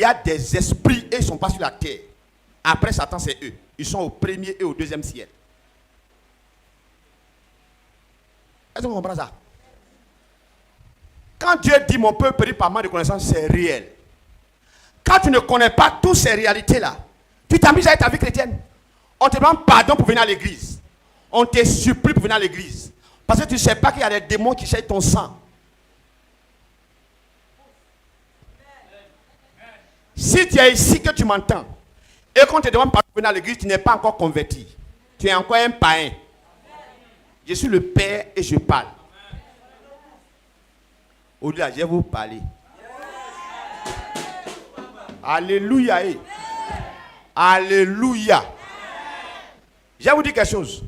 Il y a des esprits et ils ne sont pas sur la terre. Après Satan, c'est eux. Ils sont au premier et au deuxième ciel. Est-ce qu'on comprend ça? Quand Dieu dit mon peuple périt par manque de connaissance, c'est réel. Quand tu ne connais pas toutes ces réalités-là, tu t'amuses avec ta vie chrétienne. On te demande pardon pour venir à l'église. On te supplie pour venir à l'église. Parce que tu ne sais pas qu'il y a des démons qui cherchent ton sang. Si tu es ici que tu m'entends, et qu'on te demande pardon pour venir à l'église, tu n'es pas encore converti. Tu es encore un païen. Je suis le Père et je parle. Au-delà, je vais vous parler. Alléluia. Alléluia. Je vais vous dire quelque chose.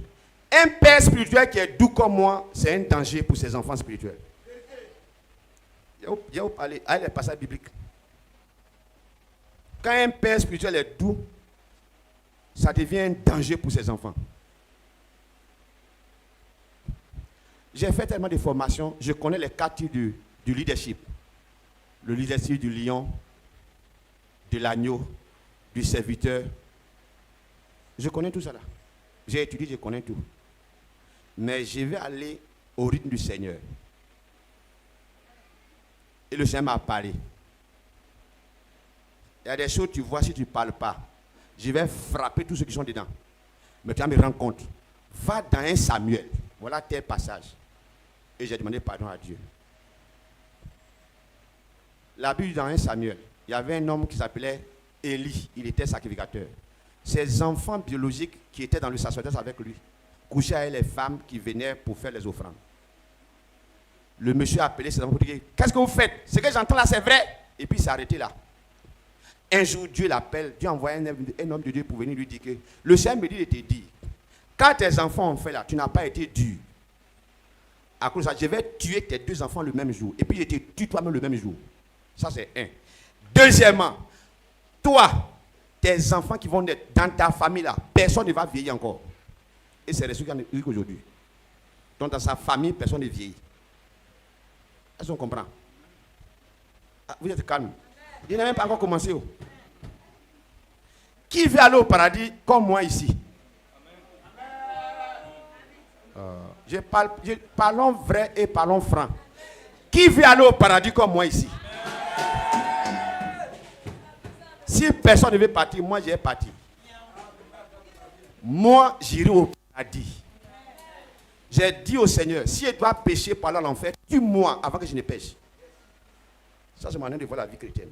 Un père spirituel qui est doux comme moi, c'est un danger pour ses enfants spirituels. Je vais vous parler. Allez, les passages bibliques. Quand un père spirituel est doux, ça devient un danger pour ses enfants. J'ai fait tellement de formations, je connais les 4 types du leadership. Le leadership du lion, de l'agneau, du serviteur. Je connais tout ça là. J'ai étudié, je connais tout. Mais je vais aller au rythme du Seigneur. Et le Seigneur m'a parlé. Il y a des choses que tu vois si tu ne parles pas. Je vais frapper tous ceux qui sont dedans. Mais tu vas me rendre compte. Va dans un Samuel. Voilà tel passage. Et j'ai demandé pardon à Dieu. La Bible dans un Samuel, il y avait un homme qui s'appelait Élie. Il était sacrificateur. Ses enfants biologiques qui étaient dans le sacerdoce avec lui couchaient avec les femmes qui venaient pour faire les offrandes. Le monsieur a appelé ses enfants pour dire: qu'est-ce que vous faites? Ce que j'entends là, c'est vrai. Et puis il s'est arrêté là. Un jour, Dieu l'appelle. Dieu envoie un homme de Dieu pour venir lui dire que le Seigneur me dit de te dire, quand tes enfants ont fait là, tu n'as pas été dur. À cause de ça, je vais tuer tes 2 enfants le même jour. Et puis je te tue toi-même le même jour. Ça, c'est un. Deuxièmement, toi, tes enfants qui vont naître dans ta famille là, personne ne va vieillir encore. Et c'est ce qu'il y a aujourd'hui. Donc dans sa famille, personne ne vieillit. Est-ce qu'on comprend? Ah, vous êtes calme. Il n'a même pas encore commencé. Qui veut aller au paradis comme moi ici? Parlons vrai et parlons franc. Qui veut aller au paradis comme moi ici? Si personne ne veut partir, moi j'ai parti. Moi j'irai au paradis. J'ai dit au Seigneur, si je dois pécher par là l'enfer, tue-moi avant que je ne pêche. Ça c'est ma manière de voir la vie chrétienne.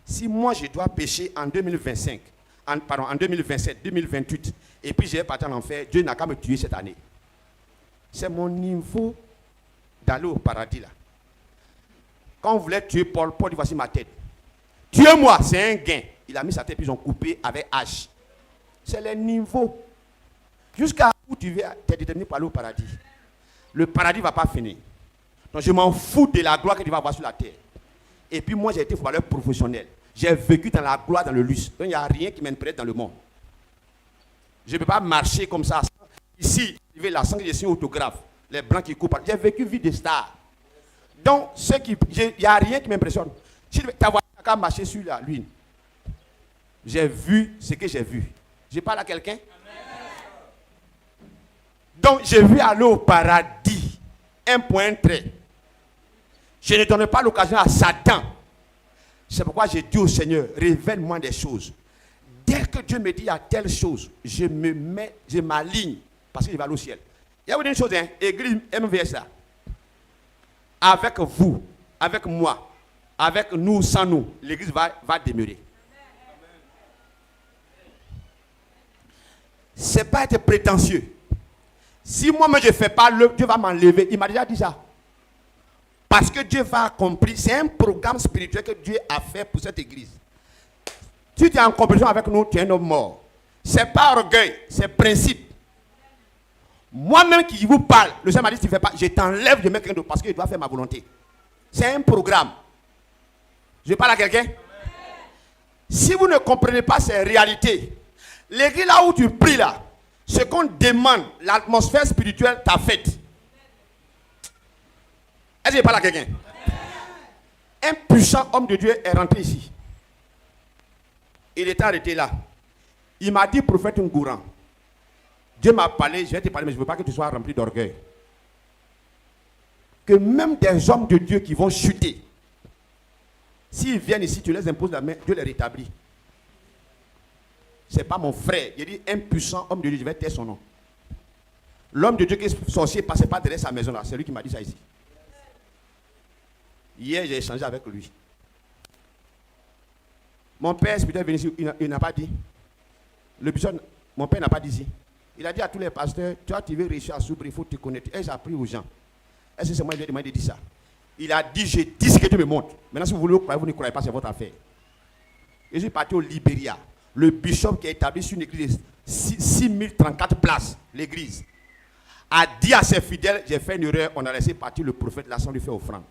Si moi je dois pécher en 2025, en 2027, 2028, et puis je vais partir en enfer, Dieu n'a qu'à me tuer cette année. C'est mon niveau d'aller au paradis là. Quand on voulait tuer Paul, Paul dit: voici ma tête. Tuez-moi, c'est un gain. Il a mis sa tête, puis ils ont coupé avec hache. C'est le niveau. Jusqu'à où tu es déterminé pour aller au paradis. Le paradis ne va pas finir. Donc je m'en fous de la gloire que tu vas avoir sur la terre. Et puis moi j'ai été footballeur professionnel. J'ai vécu dans la gloire, dans le luxe. Donc il n'y a rien qui m'intéresse dans le monde. Je ne peux pas marcher comme ça. Ici, là, sans que je suis autographe. Les blancs qui coupent. J'ai vécu vie de star. Donc il n'y a rien qui m'impressionne. Si tu as qu'à marcher sur la lune. J'ai vu ce que j'ai vu. Je parle à quelqu'un? Donc j'ai vu aller au paradis. Un point trait. Je ne donne pas l'occasion à Satan. C'est pourquoi j'ai dit au Seigneur, révèle-moi des choses. Dès que Dieu me dit il y a telle chose, je m'aligne parce qu'il va aller au ciel. Il y a une chose, hein, Église MVS là. Avec vous, avec moi, avec nous, sans nous, l'église va demeurer. Ce n'est pas être prétentieux. Si moi-même je ne fais pas, Dieu va m'enlever. Il m'a déjà dit ça. Parce que Dieu va accomplir. C'est un programme spirituel que Dieu a fait pour cette église. Si tu es en compétition avec nous, tu es un homme mort. Ce n'est pas orgueil, c'est principe. Moi-même qui vous parle, le Seigneur m'a dit, si tu ne fais pas, je t'enlève de quelqu'un d'autre parce que je dois faire ma volonté. C'est un programme. Je parle à quelqu'un? Si vous ne comprenez pas ces réalités, l'église là où tu pries là, ce qu'on demande, l'atmosphère spirituelle t'a faite. Est-ce que je parle à quelqu'un? Un puissant homme de Dieu est rentré ici. Il était arrêté là. Il m'a dit, prophète Ngouran, Dieu m'a parlé, je vais te parler, mais je ne veux pas que tu sois rempli d'orgueil. Que même des hommes de Dieu qui vont chuter, s'ils viennent ici, tu les imposes la main, Dieu les rétablit. Ce n'est pas mon frère. Il dit un puissant homme de Dieu, je vais taire son nom. L'homme de Dieu qui est sorcier ne passait pas derrière sa maison là. C'est lui qui m'a dit ça ici. Hier, j'ai échangé avec lui. Mon père est peut-être venu ici, il n'a pas dit. Le bishop, mon père n'a pas dit ici. Il a dit à tous les pasteurs, toi tu veux réussir à s'ouvrir, il faut te connaître. Et j'ai appris aux gens. Est-ce que c'est moi qui lui ai demandé de dire ça? Il a dit, je dis ce que Dieu me montre. Maintenant, si vous voulez croire, vous ne croyez pas, c'est votre affaire. Et je suis parti au Libéria. Le bishop qui a établi sur une église, 6034 places, l'église, a dit à ses fidèles, j'ai fait une erreur, on a laissé partir le prophète là sans lui faire offrande.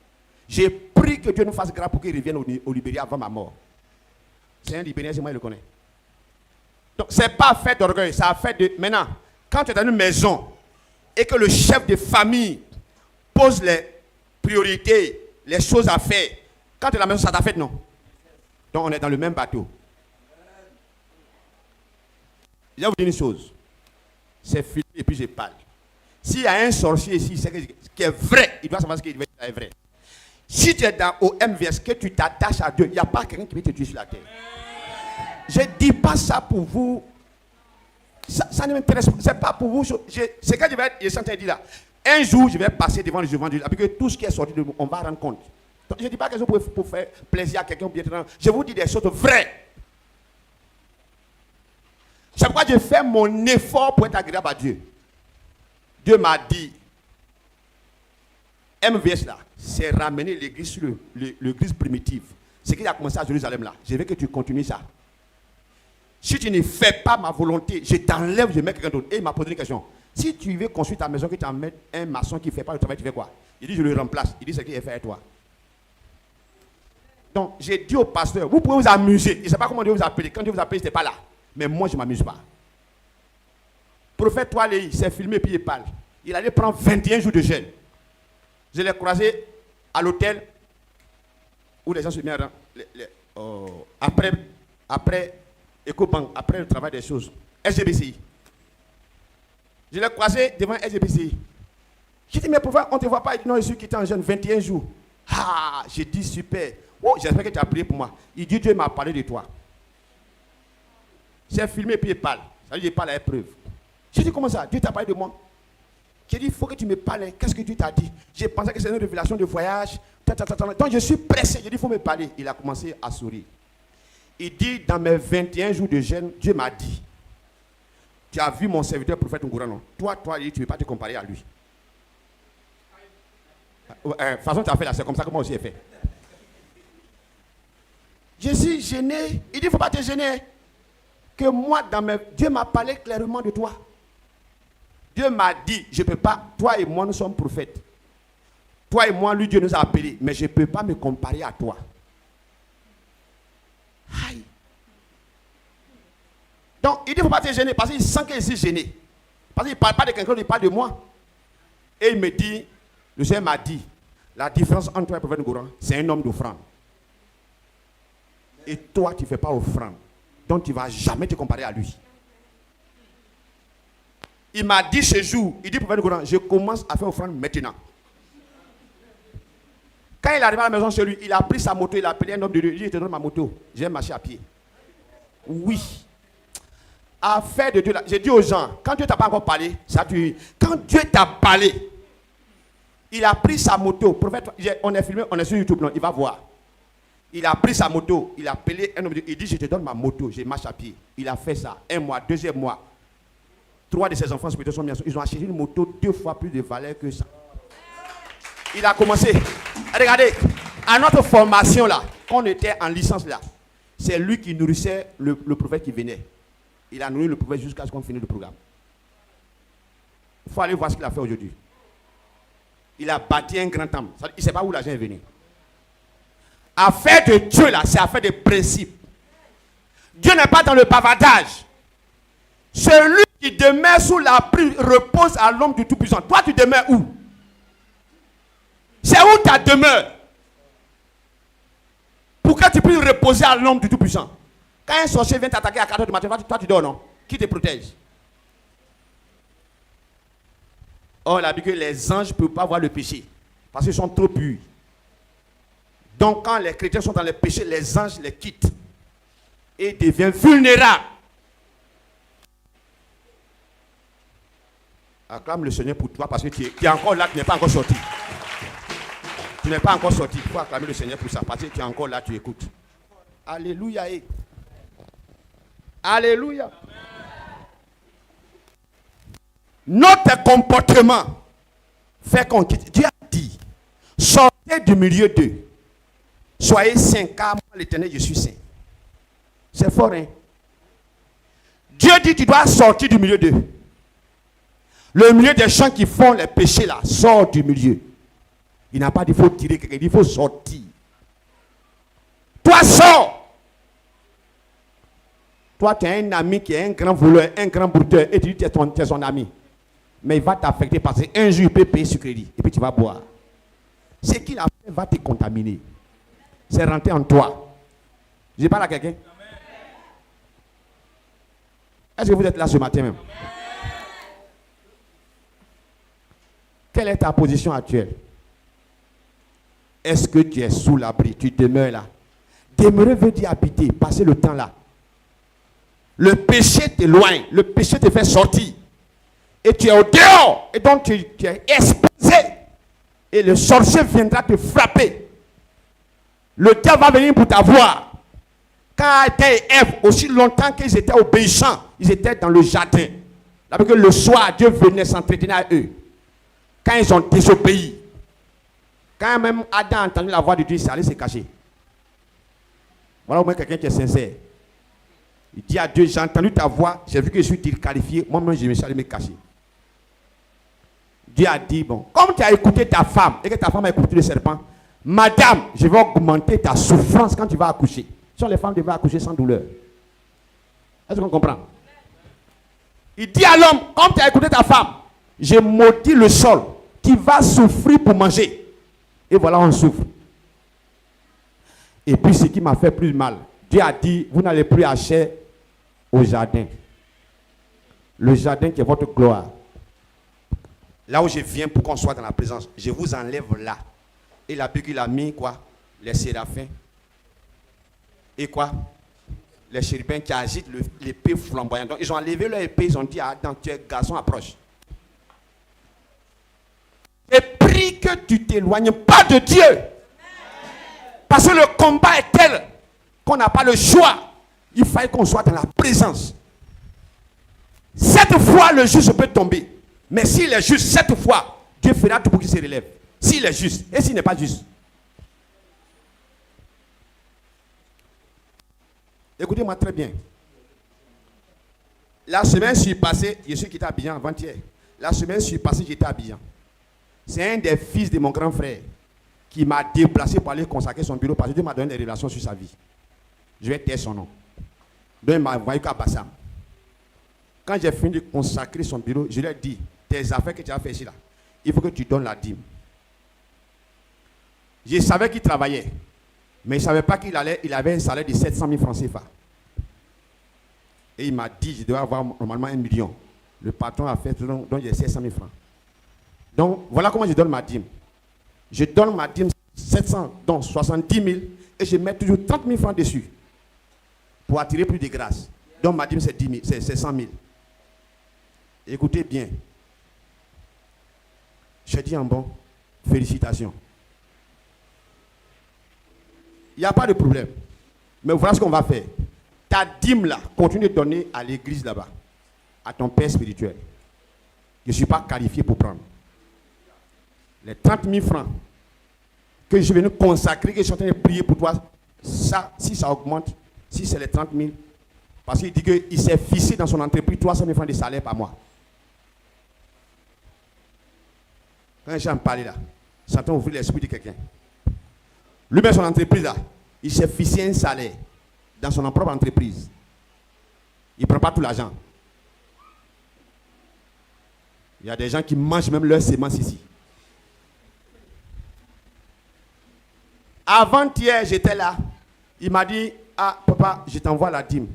J'ai prié que Dieu nous fasse grâce pour qu'il revienne au Libéria avant ma mort. C'est un Libérien, c'est moi qui le connais. Donc, ce n'est pas fait d'orgueil, ça a fait de... Maintenant, quand tu es dans une maison et que le chef de famille pose les priorités, les choses à faire, quand tu es dans la maison, ça t'a fait, non? Donc, on est dans le même bateau. Je vais vous dire une chose. C'est filmé et puis je parle. S'il y a un sorcier ici qui est vrai, il doit savoir ce qu'il est vrai. Si tu es au MVS, que tu t'attaches à Dieu, il n'y a pas quelqu'un qui peut te tuer sur la terre. Je ne dis pas ça pour vous. Ça ne m'intéresse pas. Ce n'est pas pour vous. C'est quand je suis en train de dire là. Un jour, je vais passer devant le devant Dieu. Parce que tout ce qui est sorti de nous, on va rendre compte. Donc, je ne dis pas quelque chose pour faire plaisir à quelqu'un. Je vous dis des choses vraies. C'est pourquoi je fais mon effort pour être agréable à Dieu. Dieu m'a dit, MVS là, c'est ramener l'église sur l'église primitive. Ce qu'il a commencé à Jérusalem là. Je veux que tu continues ça. Si tu ne fais pas ma volonté, je t'enlève, je mets quelqu'un d'autre. Et il m'a posé une question. Si tu veux construire ta maison, que tu emmènes un maçon qui ne fait pas le travail, tu fais quoi? Il dit, je le remplace. Il dit, c'est ce qu'il a fait à toi. Donc, j'ai dit au pasteur, vous pouvez vous amuser. Je ne sais pas comment Dieu vous appelle. Quand Dieu vous appelle, ce n'était pas là. Mais moi, je ne m'amuse pas. Prophète Toilei, s'est filmé et puis il parle. Il allait prendre 21 jours de jeûne. Je l'ai croisé à l'hôtel où les gens se mettent après EcoBank, après le travail des choses. SGBCI. Je l'ai croisé devant SGBCI. J'ai dit, mais pourquoi on ne te voit pas? Il dit, non, je suis quitté en jeûne 21 jours. Ah, j'ai dit, super. Oh, j'espère que tu as prié pour moi. Il dit, Dieu m'a parlé de toi. C'est filmé puis il parle. Ça veut dire, il parle à l'épreuve. J'ai dit, comment ça? Dieu t'a parlé de moi. J'ai dit, il faut que tu me parles. Qu'est-ce que Dieu t'a dit? J'ai pensé que c'est une révélation de voyage. Donc je suis pressé. J'ai dit, il faut me parler. Il a commencé à sourire. Il dit, dans mes 21 jours de jeûne, Dieu m'a dit, tu as vu mon serviteur prophète Ngouran, non? Toi, tu ne veux pas te comparer à lui. De toute façon, tu as fait là, c'est comme ça que moi aussi j'ai fait. Je suis gêné. Il dit, il ne faut pas te gêner. Que moi, Dieu m'a parlé clairement de toi. Dieu m'a dit, je ne peux pas, toi et moi nous sommes prophètes. Toi et moi, lui, Dieu nous a appelés, mais je ne peux pas me comparer à toi. Aïe. Donc, il dit, il ne faut pas te gêner, parce qu'il sent qu'il est gêné. Parce qu'il ne parle pas de quelqu'un, il parle de moi. Et il me dit, le Seigneur m'a dit, la différence entre toi et le prophète Ngouran, c'est un homme d'offrande. Et toi, tu ne fais pas offrande. Donc, tu ne vas jamais te comparer à lui. Il m'a dit ce jour, il dit, prophète Ngouran, je commence à faire offrande maintenant. Quand il est arrivé à la maison chez lui, il a pris sa moto, il a appelé un homme de Dieu. Il dit, je te donne ma moto, je vais marcher à pied. Oui. Affaire de Dieu là. J'ai dit aux gens, quand Dieu t'a pas encore parlé, ça tu. Quand Dieu t'a parlé, il a pris sa moto. Prophète, on est filmé, on est sur YouTube, non, il va voir. Il a pris sa moto, il a appelé un homme de Dieu. Il dit, je te donne ma moto, je marche à pied. Il a fait ça. 1 mois, 2e mois. 3 de ses enfants spirituels sont mis ensemble. Ils ont acheté une moto 2 fois plus de valeur que ça. Il a commencé. Regardez, à notre formation là, quand on était en licence là, c'est lui qui nourrissait le prophète qui venait. Il a nourri le prophète jusqu'à ce qu'on finisse le programme. Il faut aller voir ce qu'il a fait aujourd'hui. Il a bâti un grand temple. Il ne sait pas où l'argent est venu. Affaire de Dieu là, c'est affaire de principe. Dieu n'est pas dans le bavardage. Celui qui demeure sous la pluie repose à l'homme du Tout-Puissant. Toi, tu demeures où? C'est où ta demeure? que tu puisses reposer à l'ombre du Tout-Puissant. Quand un sorcier vient t'attaquer à 4 h du matin, toi tu dors, non? Qui te protège? Or, la Bible dit que les anges ne peuvent pas voir le péché parce qu'ils sont trop purs. Donc, quand les chrétiens sont dans le péché, les anges les quittent et deviennent vulnérables. Acclame le Seigneur pour toi parce que tu es encore là, tu n'es pas encore sorti. Tu n'es pas encore sorti. Il faut acclamer le Seigneur pour ça parce que tu es encore là, tu écoutes. Alléluia. Alléluia. Notre comportement fait qu'on quitte. Dieu a dit, sortez du milieu d'eux. Soyez saints, car moi, l'Éternel, je suis saint. C'est fort, hein? Dieu dit, tu dois sortir du milieu d'eux. Le milieu des gens qui font les péchés là, sort du milieu. Il n'a pas dit, il faut tirer quelqu'un, il faut sortir. Toi, sors. Toi, tu as un ami qui est un grand voleur, un grand brouteur, et tu dis, tu es son ami. Mais il va t'affecter parce qu'un jour, il peut payer sur crédit, et puis tu vas boire. Ce qu'il a fait va te contaminer. C'est rentré en toi. Je parle à quelqu'un? Est-ce que vous êtes là ce matin même? Quelle est ta position actuelle? Est-ce que tu es sous l'abri? Tu demeures là. Demeurer veut dire habiter, passer le temps là. Le péché t'éloigne, le péché te fait sortir. Et tu es au dehors, et donc tu es exposé. Et le sorcier viendra te frapper. Le diable va venir pour t'avoir. Quand Adam et Ève, aussi longtemps qu'ils étaient obéissants, ils étaient dans le jardin. Parce que le soir, Dieu venait s'entretenir à eux. Quand ils ont désobéi, quand même Adam a entendu la voix de Dieu, il allait se cacher. Voilà au moins quelqu'un qui est sincère. Il dit à Dieu, j'ai entendu ta voix, j'ai vu que je suis qualifié, moi-même je me suis allé me cacher. Dieu a dit, bon, comme tu as écouté ta femme, et que ta femme a écouté le serpent, madame, je vais augmenter ta souffrance quand tu vas accoucher. Si les femmes devaient accoucher sans douleur. Est-ce qu'on comprend? Il dit à l'homme, comme tu as écouté ta femme, j'ai maudit le sol qui va souffrir pour manger. Et voilà, on souffre. Et puis ce qui m'a fait plus mal, Dieu a dit, vous n'allez plus acheter au jardin. Le jardin qui est votre gloire. Là où je viens pour qu'on soit dans la présence, je vous enlève là. Et la Bible, il a mis quoi? Les séraphins. Et quoi? Les chérubins qui agitent l'épée flamboyante. Donc ils ont enlevé leur épée, ils ont dit à Adam, tu es garçon, approche. Et prie que tu ne t'éloignes pas de Dieu. Parce que le combat est tel qu'on n'a pas le choix. Il fallait qu'on soit dans la présence. Cette fois, le juste peut tomber. Mais s'il est juste, cette fois, Dieu fera tout pour qu'il se relève. S'il est juste, et s'il n'est pas juste. Écoutez-moi très bien. La semaine, je suis passé, je suis quitté à Abidjan avant-hier. La semaine, je suis passé, j'étais à Abidjan. C'est un des fils de mon grand frère qui m'a déplacé pour aller consacrer son bureau parce que Dieu m'a donné des révélations sur sa vie. Je vais taire son nom. Donc il m'a envoyé qu'à Bassam. Quand j'ai fini de consacrer son bureau, je lui ai dit, tes affaires que tu as fait ici là, il faut que tu donnes la dîme. Je savais qu'il travaillait, mais je ne savais pas qu'il avait un salaire de 700 000 francs CFA. Et il m'a dit, je dois avoir normalement 1 million. Le patron a fait, donc j'ai 700 000 francs. Donc, voilà comment je donne ma dîme. Je donne ma dîme 700, donc 70 000, et je mets toujours 30 000 francs dessus pour attirer plus de grâce. Donc, ma dîme, c'est 10 000, c'est 100 000. Écoutez bien. Je dis en bon, félicitations. Il n'y a pas de problème. Mais voilà ce qu'on va faire. Ta dîme là, continue de donner à l'église là-bas, à ton père spirituel. Je ne suis pas qualifié pour prendre. Les 30 000 francs que je vais nous consacrer, que je suis en train de prier pour toi, ça, si ça augmente, si c'est les 30 000, parce qu'il dit qu'il s'est fixé dans son entreprise 300 000 francs de salaire par mois. Quand j'en parlais là, j'entends ouvrir l'esprit de quelqu'un. Lui-même, son entreprise là, il s'est fixé un salaire dans son propre entreprise. Il ne prend pas tout l'argent. Il y a des gens qui mangent même leurs semences ici. Avant-hier, j'étais là. Il m'a dit, ah papa, je t'envoie la dîme.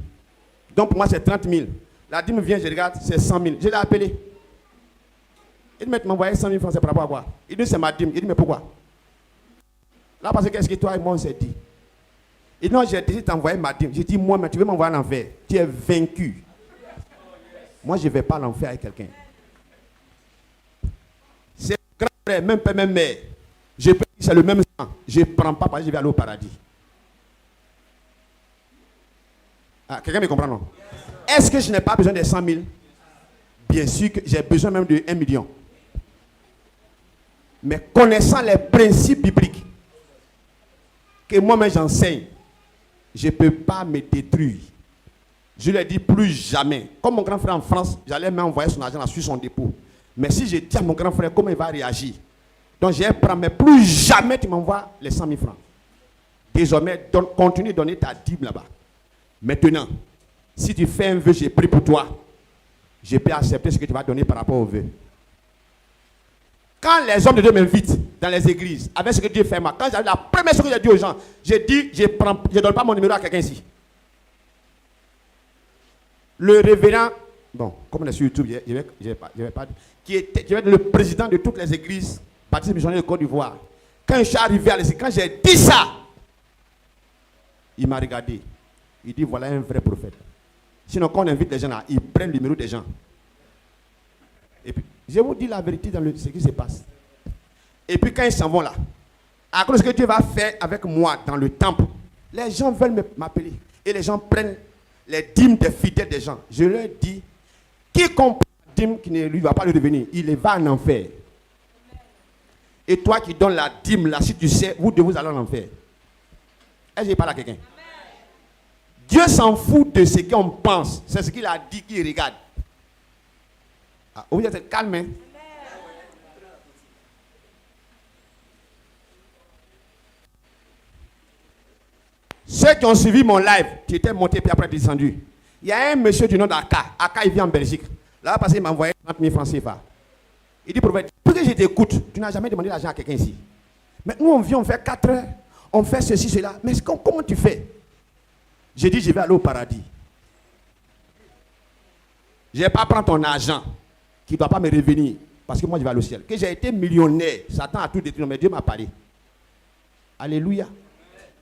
Donc pour moi c'est 30 000. La dîme vient, je regarde, c'est 100 000. Je l'ai appelé. Il dit, mais tu m'as envoyé 100 000 francs, c'est par rapport à quoi? Il dit, c'est ma dîme. Il dit, mais pourquoi? Là, parce que qu'est-ce que toi et moi on s'est dit? Il dit, non, j'ai décidé de t'envoyer ma dîme. J'ai dit, moi, mais tu veux m'envoyer en enfer? Tu es vaincu. Moi, je ne vais pas en enfer avec quelqu'un. C'est grand frère, même père, même mère. Je peux dire, c'est le même sang. Je ne prends pas parce que je vais aller au paradis. Ah, quelqu'un me comprend, non? Est-ce que je n'ai pas besoin de 100 000? Bien sûr que j'ai besoin même de 1 million. Mais connaissant les principes bibliques que moi-même j'enseigne, je ne peux pas me détruire. Je lui ai dit plus jamais. Comme mon grand frère en France, j'allais m'envoyer son argent sur son dépôt. Mais si je dis à mon grand frère comment il va réagir, donc je vais prendre, mais plus jamais tu m'envoies les 100 000 francs. Désormais, continue de donner ta dîme là-bas. Maintenant, si tu fais un vœu, j'ai pris pour toi, je peux accepter ce que tu vas donner par rapport au vœu. Quand les hommes de Dieu m'invitent dans les églises, avec ce que Dieu fait, moi, quand j'arrive, la première chose que j'ai dit aux gens, j'ai dit, je ne donne pas mon numéro à quelqu'un ici. Le révérend, bon, comme on est sur YouTube, je vais pas, qui était le président de toutes les églises baptistes missionnaires de Côte d'Ivoire. Quand je suis arrivé à l'église, quand j'ai dit ça, il m'a regardé. Il dit, voilà un vrai prophète. Sinon, quand on invite les gens là, ils prennent le numéro des gens. Et puis, je vous dis la vérité dans ce qui se passe. Et puis, quand ils s'en vont là, à cause de ce que Dieu va faire avec moi dans le temple, les gens veulent m'appeler. Et les gens prennent les dîmes des fidèles des gens. Je leur dis, quiconque prend la dîme qui ne lui va pas le revenir, il va en enfer. Et toi qui donnes la dîme là, si tu sais, vous devez aller en enfer. Est-ce que je parle à quelqu'un? Dieu s'en fout de ce qu'on pense. C'est ce qu'il a dit qu'il regarde. Ah, vous êtes calme, hein? Ceux qui ont suivi mon live, qui étaient montés puis après descendus, il y a un monsieur du nom d'Aka. Aka, il vit en Belgique. Là, parce qu'il m'a envoyé 30 000 francs CFA. Il dit, prophète, pour que je t'écoute, tu n'as jamais demandé l'argent à quelqu'un ici. Mais nous, on vient, on fait 4 heures, on fait ceci, cela. Mais comment tu fais? J'ai dit, je vais aller au paradis. Je ne vais pas prendre ton argent qui ne doit pas me revenir parce que moi, je vais aller au ciel. Que j'ai été millionnaire, Satan a tout détruit, mais Dieu m'a parlé. Alléluia.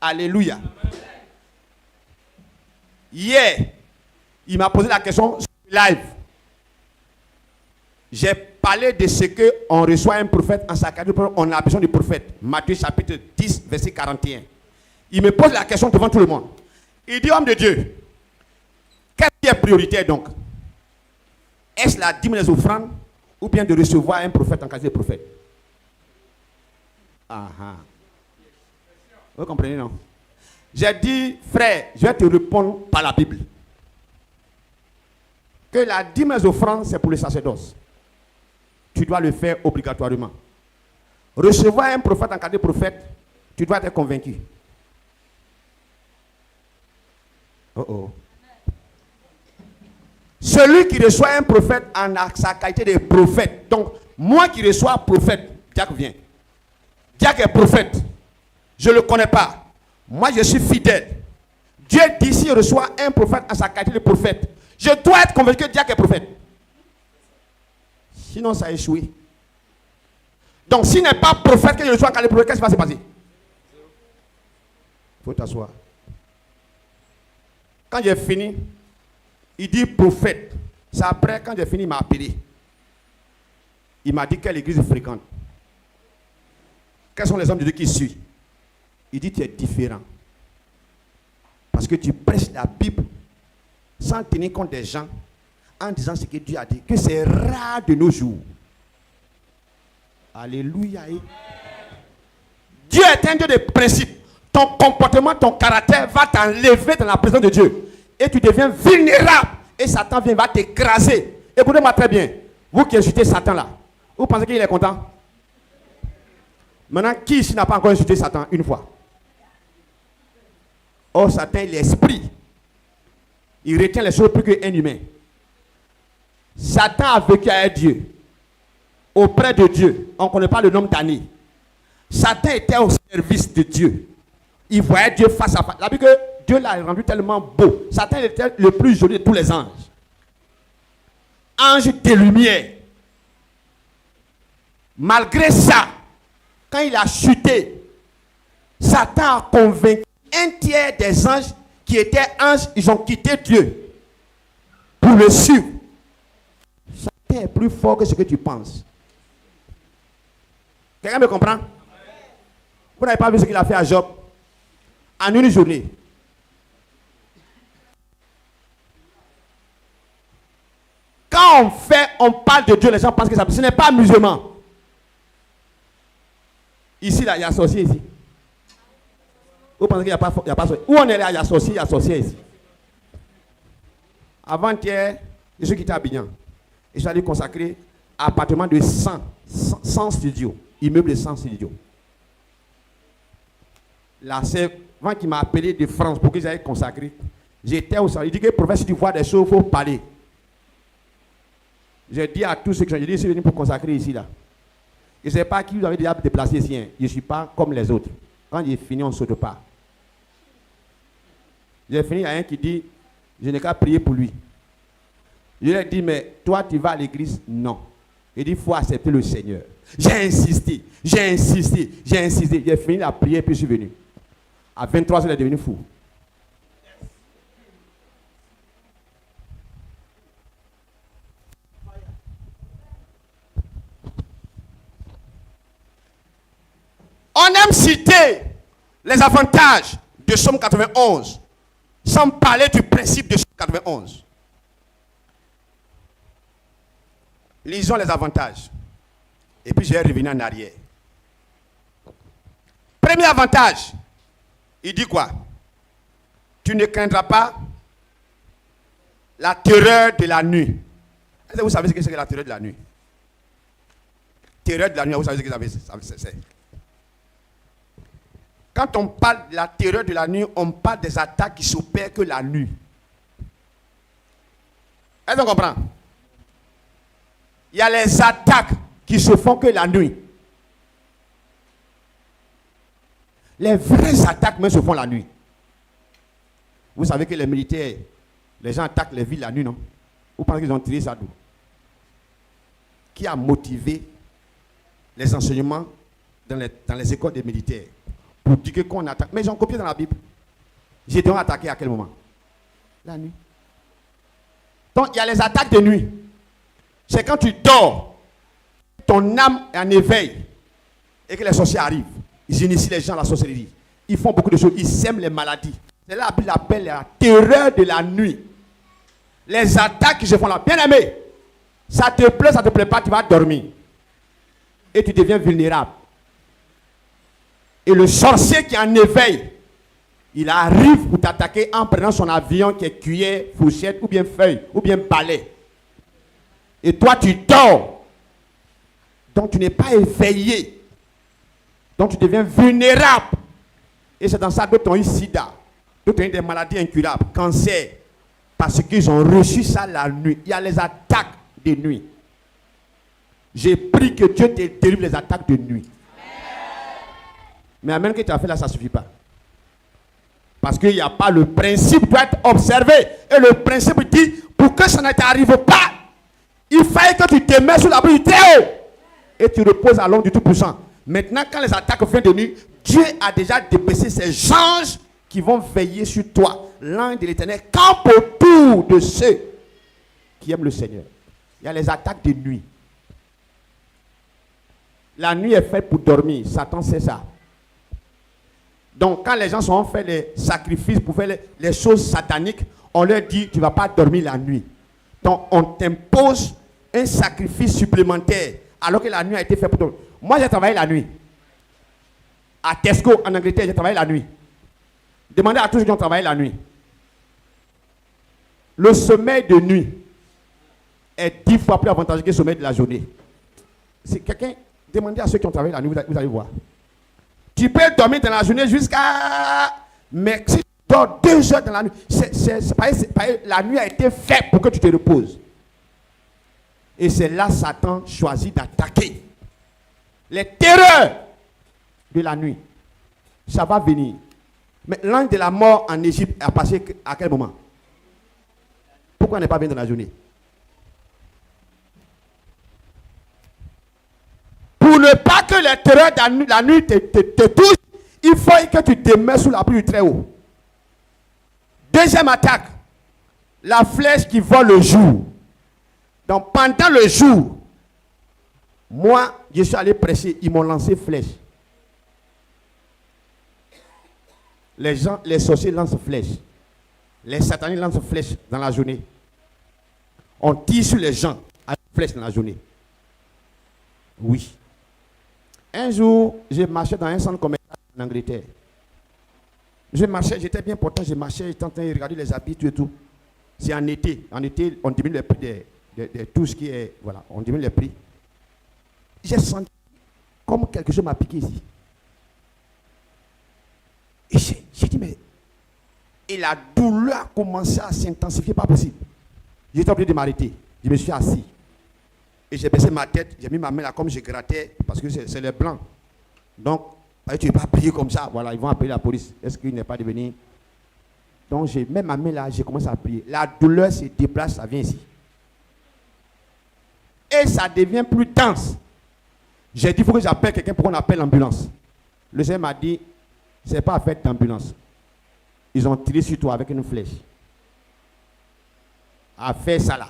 Alléluia. Hier, il m'a posé la question sur live. J'ai parlé de ce qu'on reçoit un prophète en sa carrière, on a besoin du prophète. Matthieu chapitre 10, verset 41. Il me pose la question devant tout le monde. Il dit, homme de Dieu, qu'est-ce qui est prioritaire donc? Est-ce la dîme des offrandes ou bien de recevoir un prophète en qualité de prophète? Ah ah. Vous comprenez, non? J'ai dit, frère, je vais te répondre par la Bible. Que la dîme des offrandes, c'est pour le sacerdoce. Tu dois le faire obligatoirement. Recevoir un prophète en qualité de prophète, tu dois être convaincu. Oh oh. Celui qui reçoit un prophète en sa qualité de prophète. Donc, moi qui reçois prophète, Jacques vient. Jacques est prophète. Je ne le connais pas. Moi, je suis fidèle. Dieu dit, si je reçois un prophète en sa qualité de prophète, je dois être convaincu que Jacques est prophète. Sinon, ça a échoué. Donc, s'il n'est pas prophète que je reçois en qualité de prophète, qu'est-ce qui va se passer? Il faut t'asseoir. Quand j'ai fini, il dit prophète. C'est après, quand j'ai fini, il m'a appelé. Il m'a dit quelle église il fréquente. Quels sont les hommes de Dieu qui suivent? Il dit tu es différent. Parce que tu prêches la Bible sans tenir compte des gens, en disant ce que Dieu a dit, que c'est rare de nos jours. Alléluia. Dieu est un Dieu de principe. Ton comportement, ton caractère va t'enlever dans la présence de Dieu. Et tu deviens vulnérable. Et Satan vient, va t'écraser. Écoutez-moi très bien. Vous qui insultez Satan là, vous pensez qu'il est content? Maintenant, qui ici n'a pas encore insulté Satan une fois? Oh, Satan est l'esprit. Il retient les choses plus qu'un humain. Satan a vécu avec Dieu. Auprès de Dieu. On ne connaît pas le nombre d'années. Satan était au service de Dieu. Il voyait Dieu face à face. La Bible que Dieu l'a rendu tellement beau. Satan était le plus joli de tous les anges. Ange de lumière. Malgré ça, quand il a chuté, Satan a convaincu un tiers des anges qui étaient anges, ils ont quitté Dieu pour le suivre. Satan est plus fort que ce que tu penses. Quelqu'un me comprend? Vous n'avez pas vu ce qu'il a fait à Job? En une journée. Quand on parle de Dieu, les gens pensent que ce n'est pas musulman. Ici, là, il y a sorcier ici. Vous pensez qu'il n'y a pas sorcier? Où on est là, il y a sorcier ici. Avant-hier, je suis quitté à Abidjan. Et je suis allé consacrer un appartement de 100 studios. Immeuble de 100 studios. La servante qui m'a appelé de France pour que j'aille consacrer, j'étais au salon. Il dit que professeur, si tu vois des choses, il faut parler. J'ai dit à tous ceux qui sont, j'ai dit, je suis venu pour consacrer ici, là. Je ne sais pas qui vous avez déjà déplacé ici. Hein. Je ne suis pas comme les autres. Quand j'ai fini, on ne saute pas. J'ai fini, il y a un qui dit, je n'ai qu'à prier pour lui. Je lui ai dit, mais toi, tu vas à l'église? Non. Il dit, il faut accepter le Seigneur. J'ai insisté. J'ai fini la prière, puis je suis venu. À 23 heures, il est devenu fou. On aime citer les avantages de Somme 91 sans parler du principe de Somme 91. Lisons les avantages. Et puis je vais revenir en arrière. Premier avantage, il dit quoi? Tu ne craindras pas la terreur de la nuit. Est-ce que vous savez ce que c'est que la terreur de la nuit? Terreur de la nuit, vous savez ce que c'est? Quand on parle de la terreur de la nuit, on parle des attaques qui s'opèrent que la nuit. Est-ce qu'on comprend? Il y a les attaques qui se font que la nuit. Les vraies attaques même se font la nuit. Vous savez que les militaires, les gens attaquent les villes la nuit, non? Vous pensez qu'ils ont tiré ça d'où? Qui a motivé les enseignements dans les écoles des militaires? Pour dire que qu'on attaque. Mais ils ont copié dans la Bible. J'ai donc attaqué à quel moment? La nuit. Donc il y a les attaques de nuit. C'est quand tu dors, ton âme est en éveil et que les sorciers arrivent. Ils initient les gens à la sorcellerie. Ils font beaucoup de choses. Ils sèment les maladies. C'est là qu'ils appellent la terreur de la nuit. Les attaques qui se font là. Bien aimé, ça te plaît, ça ne te plaît pas, tu vas dormir. Et tu deviens vulnérable. Et le sorcier qui est en éveil, il arrive pour t'attaquer en prenant son avion qui est cuillère, fourchette, ou bien feuille, ou bien balai. Et toi, tu dors. Donc, tu n'es pas éveillé. Donc, tu deviens vulnérable. Et c'est dans ça que d'autres ont eu sida. D'autres ont eu des maladies incurables, cancer. Parce qu'ils ont reçu ça la nuit. Il y a les attaques de nuit. J'ai pris que Dieu te délivre les attaques de nuit. Mais amen que tu as fait là, ça ne suffit pas. Parce qu'il n'y a pas le principe doit être observé. Et le principe dit, pour que ça ne t'arrive pas, il fallait que tu te mets sous l'abri du Très-Haut. Et tu reposes à l'ombre du Tout-Puissant. Maintenant, quand les attaques viennent de nuit, Dieu a déjà dépêché ses anges qui vont veiller sur toi. L'ange de l'Éternel campe autour de ceux qui aiment le Seigneur. Il y a les attaques de nuit. La nuit est faite pour dormir. Satan sait ça. Donc, quand les gens ont fait les sacrifices pour faire les choses sataniques, on leur dit, tu ne vas pas dormir la nuit. Donc, on t'impose un sacrifice supplémentaire, alors que la nuit a été faite pour toi. Moi, j'ai travaillé la nuit. À Tesco, en Angleterre, j'ai travaillé la nuit. Demandez à tous ceux qui ont travaillé la nuit. Le sommeil de nuit est 10 fois plus avantageux que le sommeil de la journée. C'est quelqu'un, demandez à ceux qui ont travaillé la nuit, vous allez voir. Tu peux dormir dans la journée jusqu'à... Mais si tu dors 2 heures dans la nuit, la nuit a été faite pour que tu te reposes. Et c'est là Satan choisit d'attaquer. Les terreurs de la nuit, ça va venir. Mais l'ange de la mort en Égypte a passé à quel moment? Pourquoi on n'est pas bien dans la journée? Pour ne pas que les terreurs de la nuit te touchent, il faut que tu te mets sous la pluie du Très-Haut. Deuxième attaque, la flèche qui vole le jour. Donc pendant le jour, moi, je suis allé prêcher, ils m'ont lancé flèche. Les sorciers lancent flèches. Les sataniques lancent flèches dans la journée. On tire sur les gens avec flèches dans la journée. Oui. Un jour, j'ai marché dans un centre commercial en Angleterre. Je marchais, j'étais bien portant, je marchais, j'étais en train de regarder les habits, tout et tout. C'est en été. En été, on diminue les prix de tout ce qui est... Voilà, on diminue les prix. J'ai senti comme quelque chose m'a piqué ici. Et j'ai dit, mais... Et la douleur a commencé à s'intensifier, pas possible. J'étais obligé de m'arrêter. Je me suis assis. Et j'ai baissé ma tête, j'ai mis ma main là comme je grattais, parce que c'est les blancs. Donc, tu ne peux pas prier comme ça. Voilà, ils vont appeler la police. Est-ce qu'il n'est pas devenu... Donc, j'ai mis ma main là, j'ai commencé à prier. La douleur se déplace, ça vient ici. Et ça devient plus dense. J'ai dit, il faut que j'appelle quelqu'un pour qu'on appelle l'ambulance. Le Seigneur m'a dit, ce n'est pas affaire d'ambulance. Ils ont tiré sur toi avec une flèche. A fait ça là.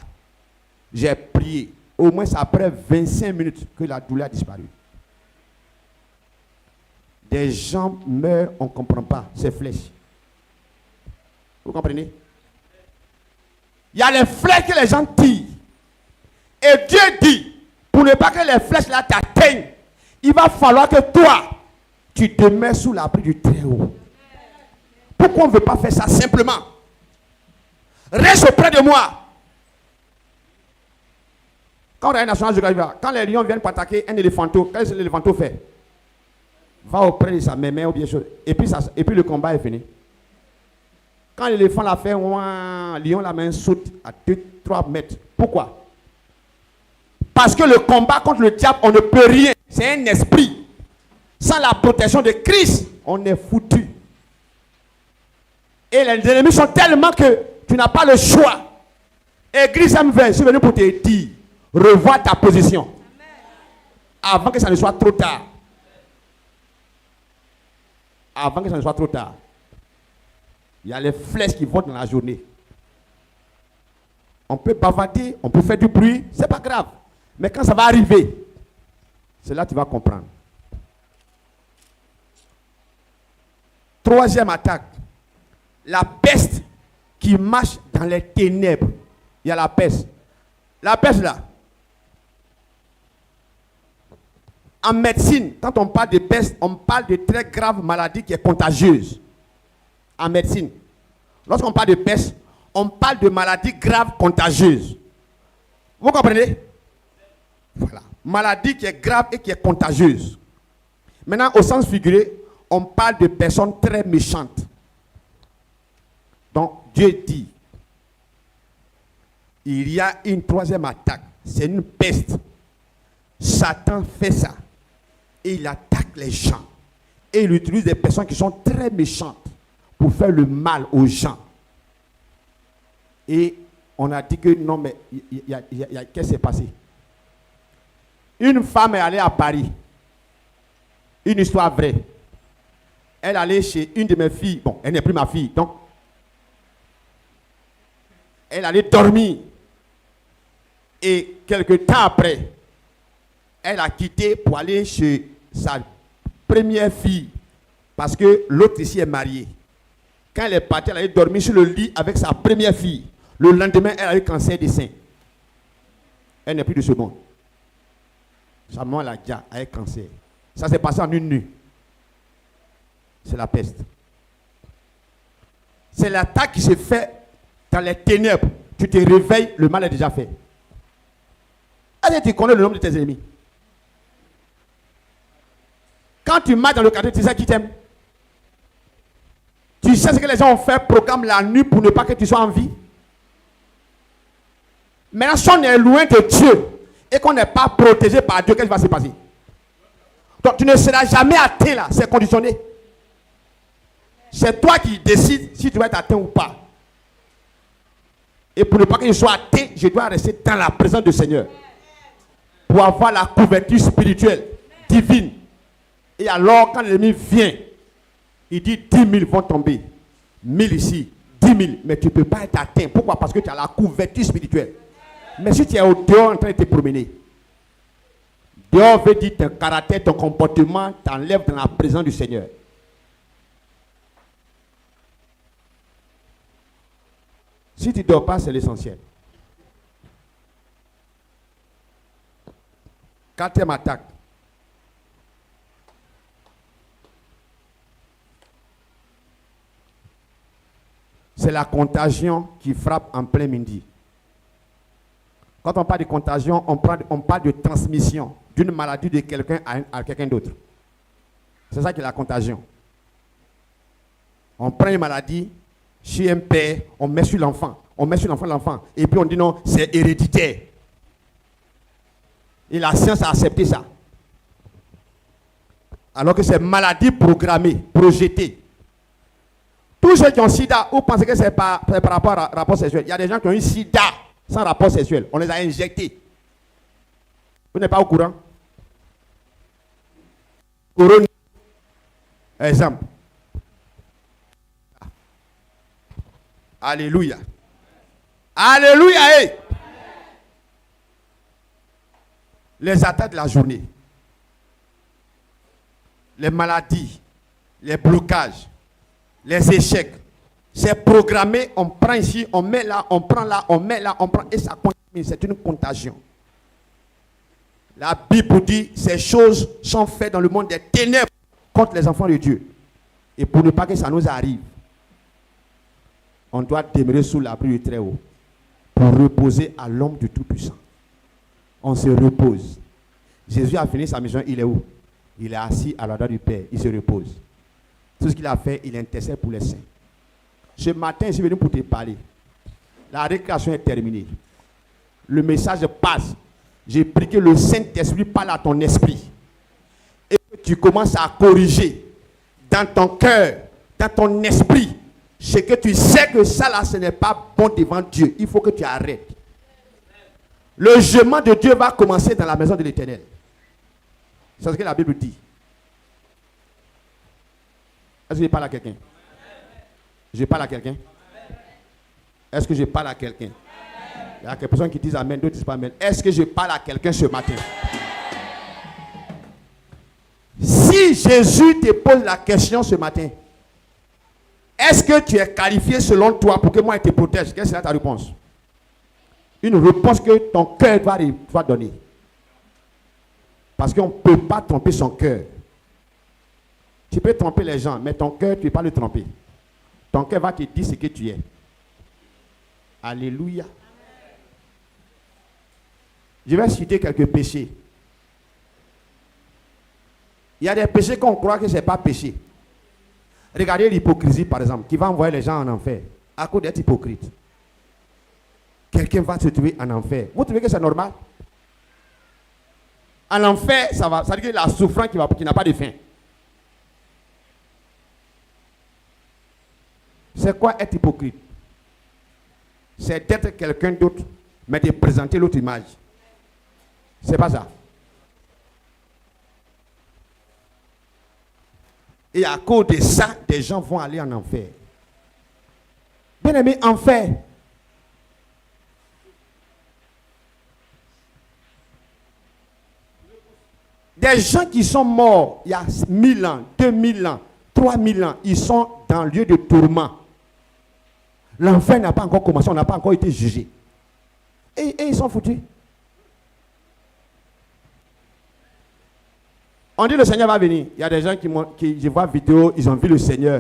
J'ai prié. Au moins, c'est après 25 minutes que la douleur a disparu. Des gens meurent, on ne comprend pas ces flèches. Vous comprenez? Il y a les flèches que les gens tirent. Et Dieu dit, pour ne pas que les flèches là t'atteignent, il va falloir que toi, tu te mets sous l'abri du Très-Haut. Pourquoi on ne veut pas faire ça simplement? Reste auprès de moi. Quand on a une nationale géographique, quand les lions viennent pour attaquer un éléphanteau, qu'est-ce que l'éléphanteau fait? Va auprès de sa mémé ou bien chose. Et puis le combat est fini. Quand l'éléphant l'a fait, le lion la main saute à 2-3 mètres. Pourquoi? Parce que le combat contre le diable, on ne peut rien. C'est un esprit. Sans la protection de Christ, on est foutu. Et les ennemis sont tellement que tu n'as pas le choix. Église MV, je suis venu pour te dire, revois ta position. Avant que ça ne soit trop tard. Avant que ça ne soit trop tard. Il y a les flèches qui volent dans la journée. On peut bavarder, on peut faire du bruit, c'est pas grave. Mais quand ça va arriver, c'est là que tu vas comprendre. Troisième attaque. La peste qui marche dans les ténèbres. Il y a la peste. La peste là. En médecine, quand on parle de peste, on parle de très grave maladie qui est contagieuse. En médecine. Lorsqu'on parle de peste, on parle de maladie grave contagieuse. Vous comprenez? Voilà. Maladie qui est grave et qui est contagieuse. Maintenant, au sens figuré, on parle de personnes très méchantes. Donc, Dieu dit, il y a une troisième attaque. C'est une peste. Satan fait ça. Et il attaque les gens. Et il utilise des personnes qui sont très méchantes pour faire le mal aux gens. Et on a dit que non, mais qu'est-ce qui s'est passé? Une femme est allée à Paris. Une histoire vraie. Elle allait chez une de mes filles. Bon, elle n'est plus ma fille. Donc, elle allait dormir. Et quelques temps après, elle a quitté pour aller chez sa première fille. Parce que l'autre ici est mariée. Quand elle est partie, elle allait dormir sur le lit avec sa première fille. Le lendemain, elle a eu cancer des seins. Elle n'est plus de ce monde. Sa maman l'a déjà avec cancer. Ça s'est passé en une nuit. C'est la peste. C'est l'attaque qui se fait dans les ténèbres. Tu te réveilles, le mal est déjà fait. Est-ce que tu connais le nom de tes ennemis? Quand tu marches dans le quartier, tu sais qui t'aime. Tu sais ce que les gens ont fait, programme la nuit pour ne pas que tu sois en vie. Maintenant, si on est loin de Dieu et qu'on n'est pas protégé par Dieu, qu'est-ce qui va se passer? Donc tu ne seras jamais athée là, c'est conditionné. C'est toi qui décides si tu vas être atteint ou pas. Et pour ne pas que je sois atteint, je dois rester dans la présence du Seigneur. Pour avoir la couverture spirituelle, divine. Et alors, quand l'ennemi vient, il dit 10 000 vont tomber. 1000 ici, 10 000. Mais tu ne peux pas être atteint. Pourquoi? Parce que tu as la couverture spirituelle. Mais si tu es au dehors en train de te promener, dehors veut dire ton caractère, ton comportement t'enlève dans la présence du Seigneur. Si tu ne dors pas, c'est l'essentiel. Quatrième attaque. C'est la contagion qui frappe en plein midi. Quand on parle de contagion, on parle de transmission d'une maladie de quelqu'un à quelqu'un d'autre. C'est ça qui est la contagion. On prend une maladie chez un père, on met sur l'enfant. On met sur l'enfant. Et puis on dit non, c'est héréditaire. Et la science a accepté ça. Alors que c'est maladie programmée, projetée. Tous ceux qui ont sida, vous pensez que c'est par rapport à rapport sexuel. Il y a des gens qui ont eu sida sans rapport sexuel. On les a injectés. Vous n'êtes pas au courant? Corona. Exemple. Alléluia. Alléluia. Hey. Les attaques de la journée. Les maladies. Les blocages. Les échecs. C'est programmé, on prend ici, on met là, on prend là, on met là, on prend. Et ça continue, c'est une contagion. La Bible dit, ces choses sont faites dans le monde des ténèbres contre les enfants de Dieu. Et pour ne pas que ça nous arrive, on doit demeurer sous l'abri du Très-Haut pour reposer à l'homme du Tout-Puissant. On se repose. Jésus a fini sa mission, il est où? Il est assis à la droite du Père, il se repose. Tout ce qu'il a fait, il intercède pour les saints. Ce matin, je suis venu pour te parler. La récréation est terminée. Le message passe. J'ai pris que le Saint-Esprit parle à ton esprit. Et que tu commences à corriger dans ton cœur, dans ton esprit, ce que tu sais que ça là, ce n'est pas bon devant Dieu. Il faut que tu arrêtes. Le jugement de Dieu va commencer dans la maison de l'Éternel. C'est ce que la Bible dit. Est-ce que je parle à quelqu'un? Je parle à quelqu'un? Est-ce que je parle à quelqu'un? Il y a quelques personnes qui disent amen, d'autres disent pas amen. Est-ce que je parle à quelqu'un ce matin? Si Jésus te pose la question ce matin, est-ce que tu es qualifié selon toi pour que moi je te protège? Quelle sera ta réponse? Une réponse que ton cœur va donner. Parce qu'on ne peut pas tromper son cœur. Tu peux tromper les gens, mais ton cœur, tu ne peux pas le tromper. Ton cœur va te dire ce que tu es. Alléluia. Je vais citer quelques péchés. Il y a des péchés qu'on croit que ce n'est pas péché. Regardez l'hypocrisie, par exemple, qui va envoyer les gens en enfer à cause d'être hypocrite. Quelqu'un va se trouver en enfer. Vous trouvez que c'est normal? En enfer, ça veut dire la souffrance qui n'a pas de fin. C'est quoi être hypocrite? C'est d'être quelqu'un d'autre, mais de présenter l'autre image. C'est pas ça. Et à cause de ça, des gens vont aller en enfer. Bien aimé, enfer. Des gens qui sont morts il y a 1000 ans, 2000 ans, 3000 ans, ils sont dans le lieu de tourment. L'enfer n'a pas encore commencé, on n'a pas encore été jugé. Et ils sont foutus. On dit le Seigneur va venir. Il y a des gens qui je vois vidéo, ils ont vu le Seigneur.